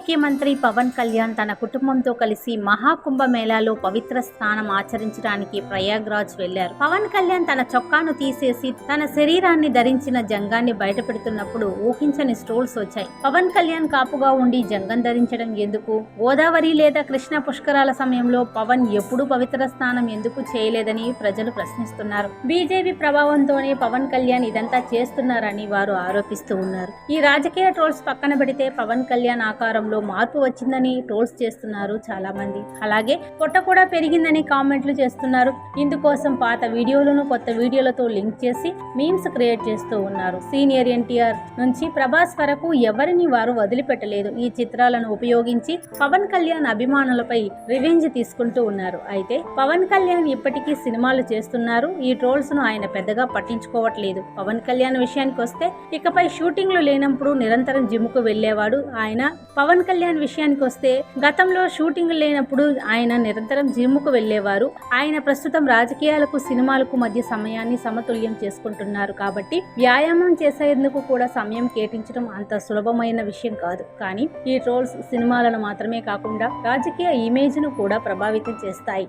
ముఖ్యమంత్రి పవన్ కళ్యాణ్ తన కుటుంబంతో కలిసి మహాకుంభమేళాలో పవిత్ర స్నానం ఆచరించడానికి ప్రయాగ్రాజ్ వెళ్లారు. పవన్ కళ్యాణ్ తన చొక్కాను తీసేసి తన శరీరాన్ని ధరించిన జంగాన్ని బయటపెడుతున్నప్పుడు ఊహించని స్ట్రోల్స్ వచ్చాయి. పవన్ కళ్యాణ్ కాపుగా ఉండి జంగం ధరించడం ఎందుకు? గోదావరి లేదా కృష్ణ పుష్కరాల సమయంలో పవన్ ఎప్పుడూ పవిత్ర స్నానం ఎందుకు చేయలేదని ప్రజలు ప్రశ్నిస్తున్నారు. బీజేపీ ప్రభావంతోనే పవన్ కళ్యాణ్ ఇదంతా చేస్తున్నారని వారు ఆరోపిస్తూ ఉన్నారు. ఈ రాజకీయ ట్రోల్స్ పక్కన పెడితే పవన్ కళ్యాణ్ ఆకారంలో మార్పు వచ్చిందని ట్రోల్స్ చేస్తున్నారు చాలా మంది. అలాగే పొట్ట కూడా పెరిగిందని కామెంట్లు చేస్తున్నారు. ఇందుకోసం పాత వీడియోలను కొత్త వీడియోలతో లింక్ చేసి మీమ్స్ క్రియేట్ చేస్తూ ఉన్నారు. సీనియర్ ఎన్టీఆర్ నుంచి ప్రభాస్ వరకు ఎవరిని వారు వదిలిపెట్టలేదు. ఈ చిత్రాలను ఉపయోగించి పవన్ కళ్యాణ్ అభిమానులపై రివెంజ్ తీసుకుంటూ ఉన్నారు. అయితే పవన్ కళ్యాణ్ ఇప్పటికీ సినిమాలు చేస్తున్నారు. ఈ ట్రోల్స్ ను ఆయన పెద్దగా పట్టించుకోవట్లేదు. పవన్ కళ్యాణ్ విషయానికి వస్తే ఇకపై షూటింగ్లు లేనప్పుడు నిరంతరం జిమ్కు వెళ్లేవాడు ఆయన. పవన్ కళ్యాణ్ విషయానికి వస్తే గతంలో షూటింగ్ లేనప్పుడు ఆయన నిరంతరం జిమ్కు వెళ్లేవారు. ఆయన ప్రస్తుతం రాజకీయాలకు సినిమాలకు మధ్య సమయాన్ని సమతుల్యం చేసుకుంటున్నారు. కాబట్టి వ్యాయామం చేసేందుకు కూడా సమయం కేటాయించడం అంత సులభమైన విషయం కాదు. కానీ ఈ ట్రోల్స్ సినిమాలను మాత్రమే కాకుండా రాజకీయ ఇమేజ్ ను కూడా ప్రభావితం చేస్తాయి.